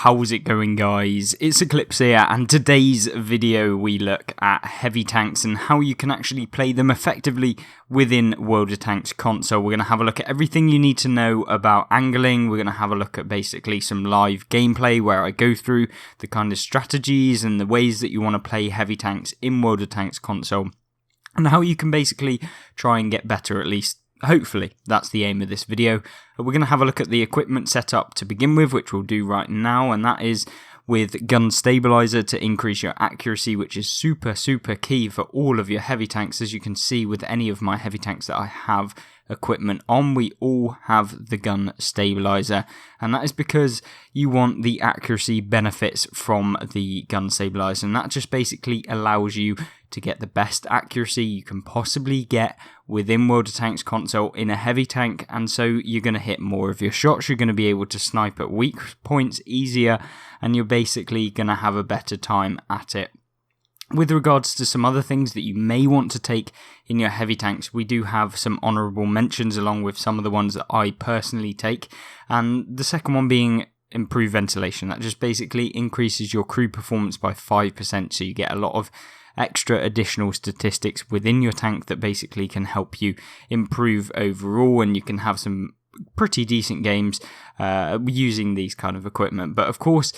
How's it going, guys? It's Eclipse here, and today's video we look at heavy tanks and how you can actually play them effectively within Wot Tanks console. We're going to have a look at everything you need to know about angling. We're going to have a look at basically some live gameplay where I go through the kind of strategies and the ways that you want to play heavy tanks in Wot Tanks console, and how you can basically try and get better, at least hopefully. That's the aim of this video. We're going to have a look at the equipment setup to begin with, which we'll do right now, and that is with gun stabilizer to increase your accuracy, which is super key for all of your heavy tanks. As you can see with any of my heavy tanks that I have equipment on, we all have the gun stabilizer, and that is because you want the accuracy benefits from the gun stabilizer, and that just basically allows you to get the best accuracy you can possibly get within Wot Tanks console in a heavy tank, and so you're going to hit more of your shots, you're going to be able to snipe at weak points easier, and you're basically going to have a better time at it. With regards to some other things that you may want to take in your heavy tanks, we do have some honourable mentions along with some of the ones that I personally take, and the second one being improved ventilation. That just basically increases your crew performance by 5%, so you get a lot of extra additional statistics within your tank that basically can help you improve overall, and you can have some pretty decent games using these kind of equipment. But of course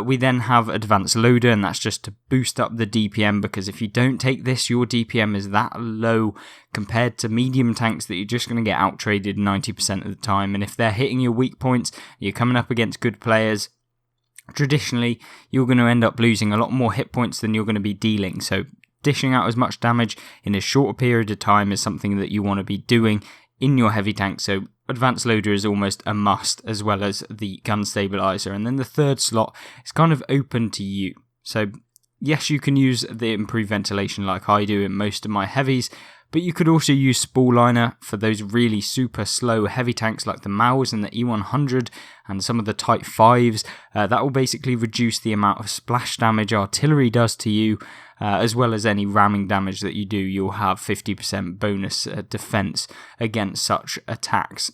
we then have advanced loader, and that's just to boost up the DPM, because if you don't take this, your DPM is that low compared to medium tanks that you're just going to get out traded 90% of the time, and if they're hitting your weak points, you're coming up against good players, traditionally you're going to end up losing a lot more hit points than you're going to be dealing. So dishing out as much damage in a shorter period of time is something that you want to be doing in your heavy tank. So advanced loader is almost a must, as well as the gun stabilizer. And then the third slot is kind of open to you. So yes, you can use the improved ventilation like I do in most of my heavies, but you could also use spool liner for those really super slow heavy tanks like the Maus and the E100 and some of the Type 5s. That will basically reduce the amount of splash damage artillery does to you, as well as any ramming damage that you do. You'll have 50% bonus defense against such attacks.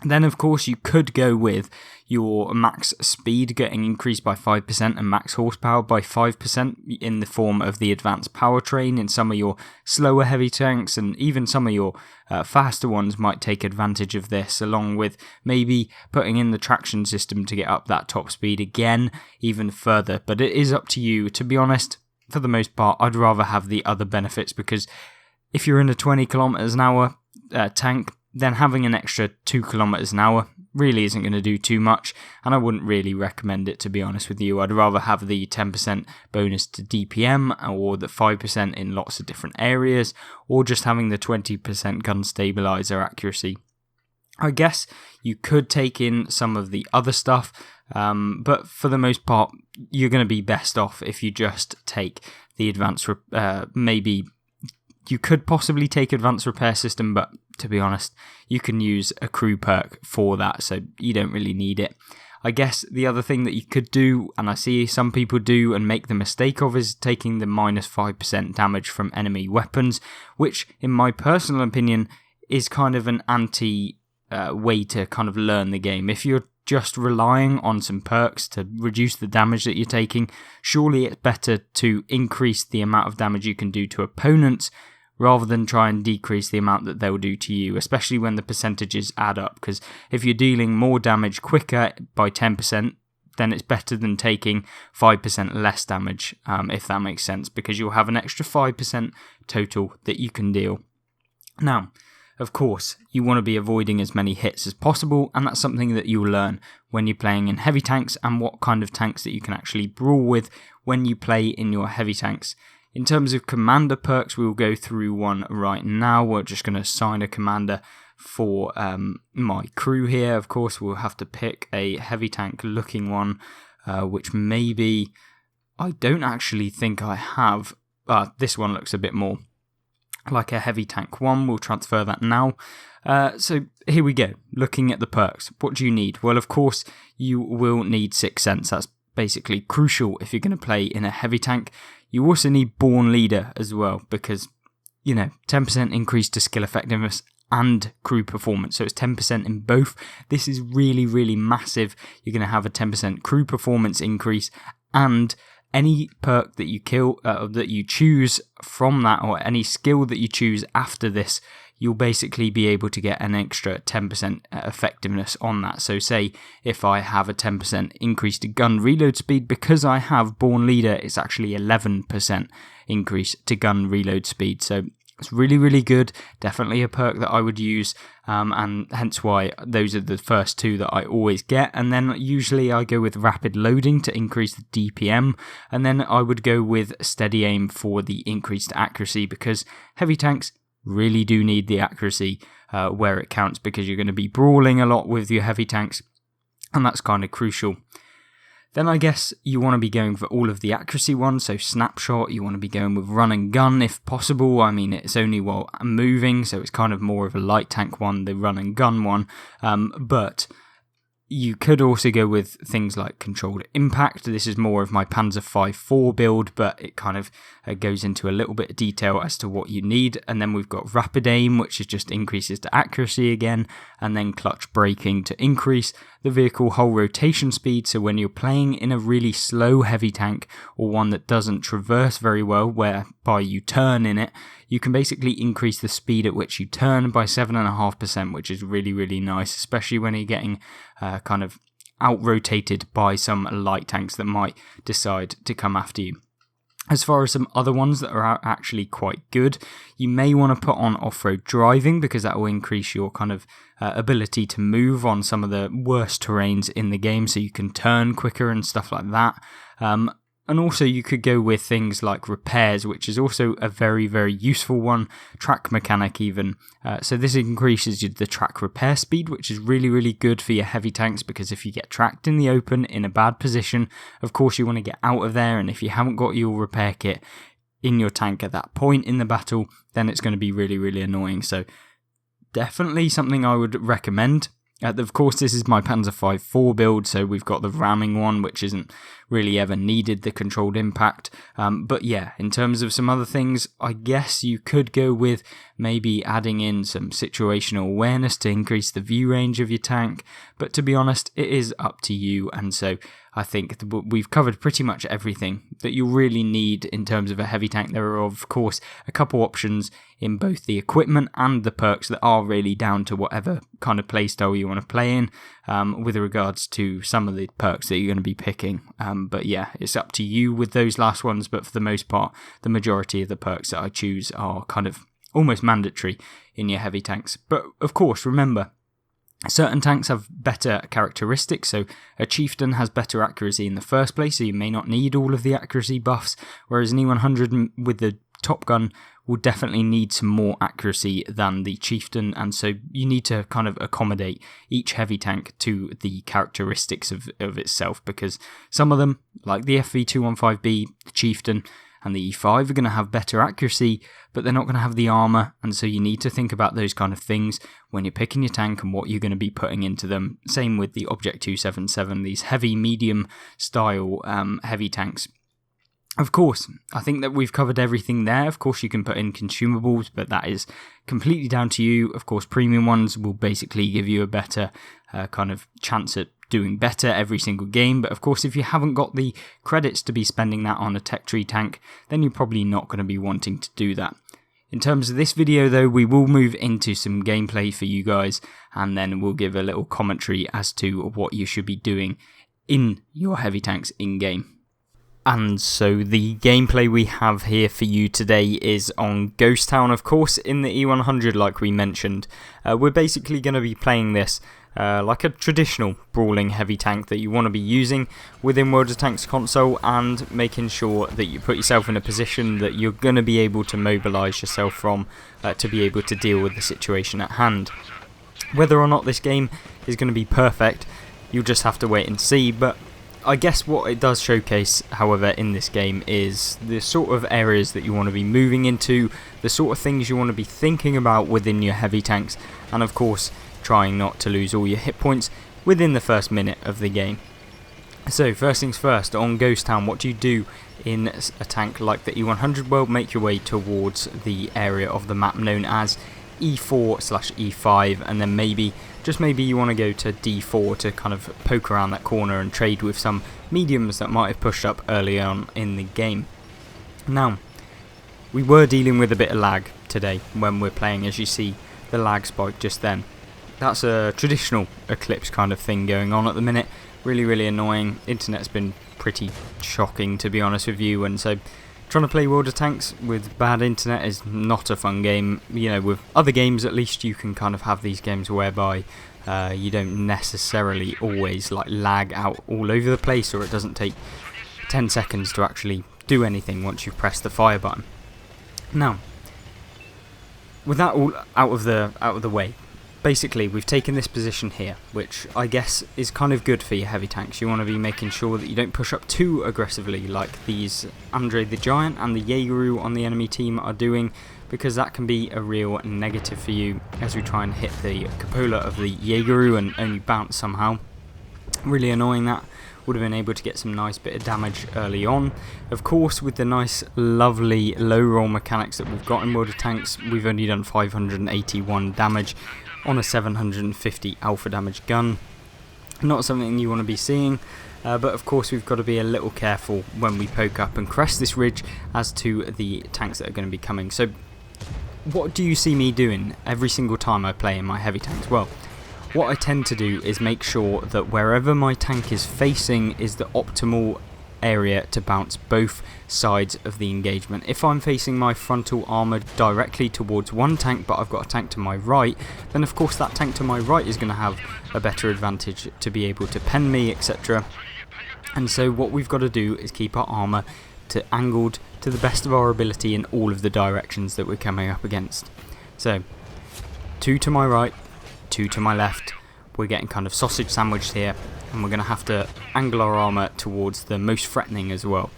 Then of course you could go with your max speed getting increased by 5% and max horsepower by 5% in the form of the advanced powertrain in some of your slower heavy tanks, and even some of your faster ones might take advantage of this, along with maybe putting in the traction system to get up that top speed again even further. But it is up to you. To be honest, for the most part, I'd rather have the other benefits, because if you're in a 20 kilometers an hour tank, then having an extra 2 kilometers an hour really isn't going to do too much, and I wouldn't really recommend it, to be honest with you. I'd rather have the 10% bonus to DPM, or the 5% in lots of different areas, or just having the 20% gun stabilizer accuracy. I guess you could take in some of the other stuff, but for the most part, you're going to be best off if you just take the advanced, maybe you could possibly take advanced repair system, but to be honest, you can use a crew perk for that, so you don't really need it. I guess the other thing that you could do, and I see some people do and make the mistake of, is taking the minus 5% damage from enemy weapons, which in my personal opinion is kind of an anti way to kind of learn the game. If you're just relying on some perks to reduce the damage that you're taking, surely it's better to increase the amount of damage you can do to opponents rather than try and decrease the amount that they'll do to you, especially when the percentages add up. Because if you're dealing more damage quicker by 10%, then it's better than taking 5% less damage, if that makes sense, because you'll have an extra 5% total that you can deal. Now, of course, you want to be avoiding as many hits as possible, and that's something that you'll learn when you're playing in heavy tanks, and what kind of tanks that you can actually brawl with when you play in your heavy tanks. In terms of commander perks, we will go through one right now. We're just going to assign a commander for my crew here. Of course, we'll have to pick a heavy tank looking one, which maybe I don't actually think I have. This one looks a bit more like a heavy tank one. We'll transfer that now. So here we go. Looking at the perks, what do you need? Well, of course, you will need Sixth Sense. That's basically crucial if you're going to play in a heavy tank. You also need Born Leader as well, because, 10% increase to skill effectiveness and crew performance. So it's 10% in both. This is really, really massive. You're going to have a 10% crew performance increase, and any perk that you that you choose from that, or any skill that you choose after this, you'll basically be able to get an extra 10% effectiveness on that. So say if I have a 10% increase to gun reload speed, because I have Born Leader, it's actually 11% increase to gun reload speed. So it's really, really good. Definitely a perk that I would use, and hence why those are the first two that I always get. And then usually I go with rapid loading to increase the DPM, and then I would go with steady aim for the increased accuracy, because heavy tanks really do need the accuracy where it counts, because you're going to be brawling a lot with your heavy tanks, and that's kind of crucial. Then I guess you want to be going for all of the accuracy ones, so snapshot, you want to be going with run and gun if possible. I mean, it's only while moving, so it's kind of more of a light tank one, the run and gun one, but you could also go with things like controlled impact. This is more of my Panzer 5-4 build, but it kind of goes into a little bit of detail as to what you need. And then we've got rapid aim, which is just increases to accuracy again, and then clutch braking to increase the vehicle hull rotation speed. So when you're playing in a really slow heavy tank, or one that doesn't traverse very well, whereby you turn in it, you can basically increase the speed at which you turn by 7.5%, which is really, really nice, especially when you're getting kind of out-rotated by some light tanks that might decide to come after you. As far as some other ones that are actually quite good, you may want to put on off-road driving, because that will increase your kind of ability to move on some of the worst terrains in the game, so you can turn quicker and stuff like that. And also you could go with things like repairs, which is also a very, very useful one. Track mechanic even. So this increases the track repair speed, which is really, really good for your heavy tanks, because if you get tracked in the open in a bad position, of course you want to get out of there, and if you haven't got your repair kit in your tank at that point in the battle, then it's going to be really, really annoying. So definitely something I would recommend. Of course, this is my Panzer 5-4 build, so we've got the ramming one, which isn't really ever needed, the controlled impact. But yeah, in terms of some other things, I guess you could go with maybe adding in some situational awareness to increase the view range of your tank. But to be honest, it is up to you, and so I think we've covered pretty much everything that you really need in terms of a heavy tank. There are, of course, a couple options in both the equipment and the perks that are really down to whatever kind of playstyle you want to play in, with regards to some of the perks that you're going to be picking. But yeah, it's up to you with those last ones, but for the most part, the majority of the perks that I choose are kind of almost mandatory in your heavy tanks. But of course, remember, certain tanks have better characteristics, so a Chieftain has better accuracy in the first place, so you may not need all of the accuracy buffs, whereas an E100 with the Top Gun will definitely need some more accuracy than the Chieftain, and so you need to kind of accommodate each heavy tank to the characteristics of itself, because some of them, like the FV215B, the Chieftain, and the E5 are going to have better accuracy, but they're not going to have the armour, and so you need to think about those kind of things when you're picking your tank and what you're going to be putting into them. Same with the Object 277, these heavy, medium style heavy tanks. Of course, I think that we've covered everything there. Of course, you can put in consumables, but that is completely down to you. Of course, premium ones will basically give you a better kind of chance at doing better every single game, but of course if you haven't got the credits to be spending that on a tech tree tank, then you're probably not going to be wanting to do that. In terms of this video though, we will move into some gameplay for you guys, and then we'll give a little commentary as to what you should be doing in your heavy tanks in game. And so the gameplay we have here for you today is on Ghost Town, of course, in the E100 like we mentioned. We're basically going to be playing this like a traditional brawling heavy tank that you want to be using within World of Tanks console, and making sure that you put yourself in a position that you're going to be able to mobilise yourself from to be able to deal with the situation at hand. Whether or not this game is going to be perfect, you'll just have to wait and see, but I guess what it does showcase, however, in this game is the sort of areas that you want to be moving into, the sort of things you want to be thinking about within your heavy tanks, and of course trying not to lose all your hit points within the first minute of the game. So first things first, on Ghost Town, what do you do in a tank like the E100? Well, make your way towards the area of the map known as E4/E5, and then maybe, just maybe, you want to go to D4 to kind of poke around that corner and trade with some mediums that might have pushed up early on in the game. Now, we were dealing with a bit of lag today when we're playing, as you see the lag spike just then. That's a traditional Eclipse kind of thing going on at the minute. Really annoying. Internet's been pretty shocking, to be honest with you, and so trying to play World of Tanks with bad internet is not a fun game. You know, with other games at least you can kind of have these games whereby you don't necessarily always like lag out all over the place, or it doesn't take 10 seconds to actually do anything once you've pressed the fire button. Now, with that all out of the way, basically we've taken this position here, which I guess is kind of good for your heavy tanks. You want to be making sure that you don't push up too aggressively like these Andre the Giant and the Jaegeru on the enemy team are doing, because that can be a real negative for you as we try and hit the cupola of the Jaegeru and only bounce somehow. Really annoying that. Would have been able to get some nice bit of damage early on. Of course, with the nice, lovely low roll mechanics that we've got in World of Tanks, we've only done 581 damage on a 750 alpha damage gun. Not something you want to be seeing, but of course we've got to be a little careful when we poke up and crest this ridge as to the tanks that are going to be coming. So what do you see me doing every single time I play in my heavy tanks? Well, what I tend to do is make sure that wherever my tank is facing is the optimal area to bounce both sides of the engagement. If I'm facing my frontal armour directly towards one tank, but I've got a tank to my right, then of course that tank to my right is going to have a better advantage to be able to pen me, etc. And so what we've got to do is keep our armour angled to the best of our ability in all of the directions that we're coming up against. So 2 to my right, 2 to my left. We're getting kind of sausage sandwiched here, and we're going to have to angle our armour towards the most threatening as well.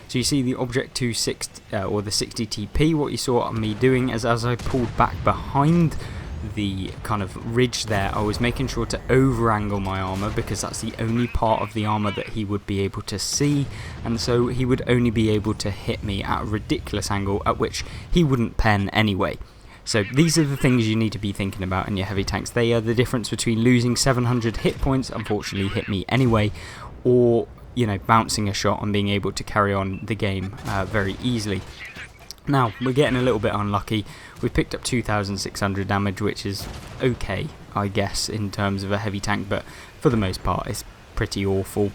So you see the object 260 or the 60 TP. What you saw me doing is, as I pulled back behind the kind of ridge there, I was making sure to over angle my armour, because that's the only part of the armour that he would be able to see, and so he would only be able to hit me at a ridiculous angle at which he wouldn't pen anyway. So these are the things you need to be thinking about in your heavy tanks. They are the difference between losing 700 hit points, unfortunately hit me anyway, or, you know, bouncing a shot and being able to carry on the game very easily. Now, we're getting a little bit unlucky. We picked up 2,600 damage, which is okay, I guess, in terms of a heavy tank, but for the most part it's pretty awful.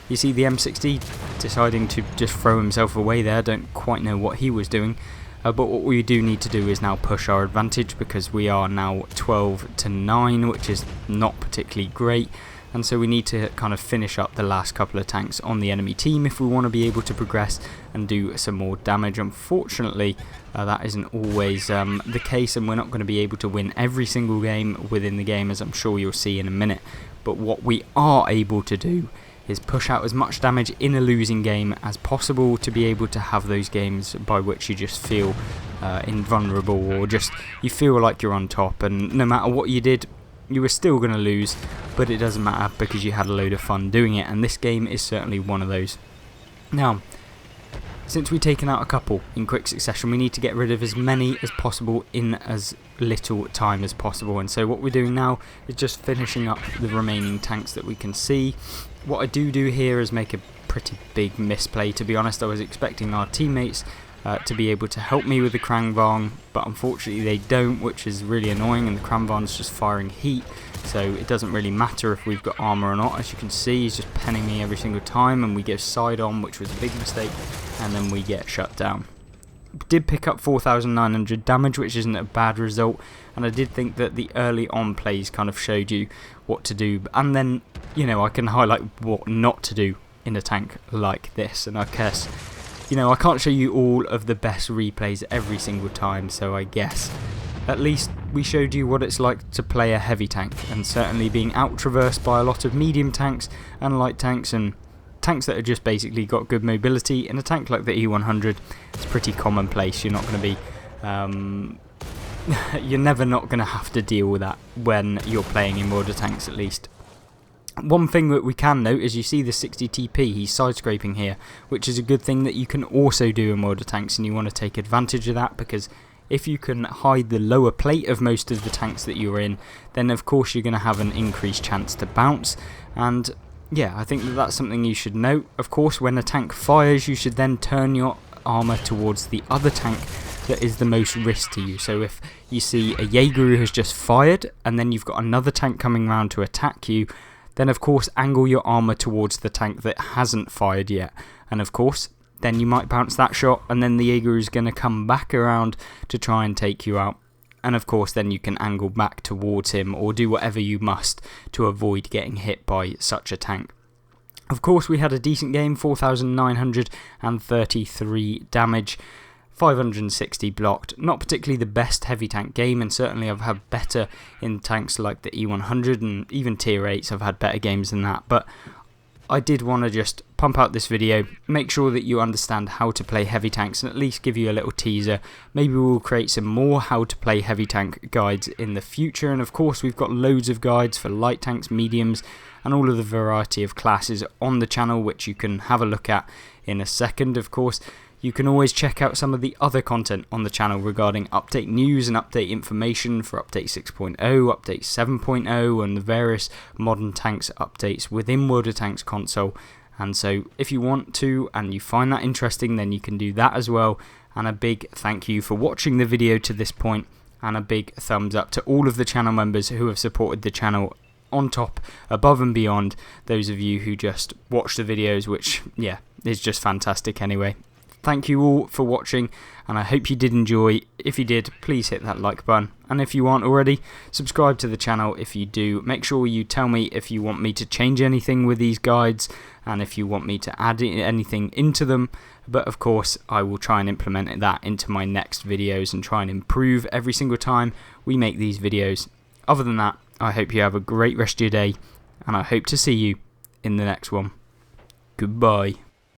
You see the M60 deciding to just throw himself away there. Don't quite know what he was doing. But what we do need to do is now push our advantage, because we are now 12 to 9, which is not particularly great, and so we need to kind of finish up the last couple of tanks on the enemy team if we want to be able to progress and do some more damage. Unfortunately, that isn't always the case, and we're not going to be able to win every single game within the game, as I'm sure you'll see in a minute. But what we are able to do is push out as much damage in a losing game as possible, to be able to have those games by which you just feel invulnerable, or just you feel like you're on top, and no matter what you did, you were still going to lose, but it doesn't matter because you had a load of fun doing it, and this game is certainly one of those. Now, since we've taken out a couple in quick succession, we need to get rid of as many as possible in as little time as possible, and so what we're doing now is just finishing up the remaining tanks that we can see. What I do here is make a pretty big misplay, to be honest. I was expecting our teammates to be able to help me with the Krangvang, but unfortunately they don't, which is really annoying, and the Krangvang's just firing heat, so it doesn't really matter if we've got armour or not. As you can see, he's just penning me every single time, and we go side on, which was a big mistake, and then we get shut down. Did pick up 4,900 damage, which isn't a bad result, and I did think that the early on plays kind of showed you what to do, and then, you know, I can highlight what not to do in a tank like this, and I guess, you know, I can't show you all of the best replays every single time, so I guess at least we showed you what it's like to play a heavy tank, and certainly being out-traversed by a lot of medium tanks and light tanks, and tanks that have just basically got good mobility. In a tank like the E100, it's pretty commonplace. You're not going to be you're never not going to have to deal with that when you're playing in World of Tanks, at least. One thing that we can note is you see the 60 TP, he's side scraping here, which is a good thing that you can also do in World of Tanks, and you want to take advantage of that, because if you can hide the lower plate of most of the tanks that you're in, then of course you're going to have an increased chance to bounce. And yeah, I think that that's something you should note. Of course, when a tank fires, you should then turn your armor towards the other tank that is the most risk to you. So if you see a Jaeger who has just fired and then you've got another tank coming around to attack you, then of course angle your armor towards the tank that hasn't fired yet, and of course then you might bounce that shot, and then the Jaeger is going to come back around to try and take you out, and of course then you can angle back towards him or do whatever you must to avoid getting hit by such a tank. Of course, we had a decent game, 4,933 damage, 560 blocked. Not particularly the best heavy tank game, and certainly I've had better in tanks like the E100 and even tier 8s. I've had better games than that, but I did want to just pump out this video, make sure that you understand how to play heavy tanks, and at least give you a little teaser. Maybe we'll create some more how to play heavy tank guides in the future, and of course we've got loads of guides for light tanks, mediums, and all of the variety of classes on the channel, which you can have a look at in a second. Of course, you can always check out some of the other content on the channel regarding update news and update information for update 6.0, update 7.0, and the various modern tanks updates within World of Tanks console. And so if you want to and you find that interesting, then you can do that as well. And a big thank you for watching the video to this point, and a big thumbs up to all of the channel members who have supported the channel on top, above and beyond those of you who just watch the videos, which yeah, is just fantastic anyway. Thank you all for watching, and I hope you did enjoy. If you did, please hit that like button, and if you aren't already, subscribe to the channel. If you do, make sure you tell me if you want me to change anything with these guides, and if you want me to add anything into them. But of course, I will try and implement that into my next videos and try and improve every single time we make these videos. Other than that, I hope you have a great rest of your day, and I hope to see you in the next one. Goodbye.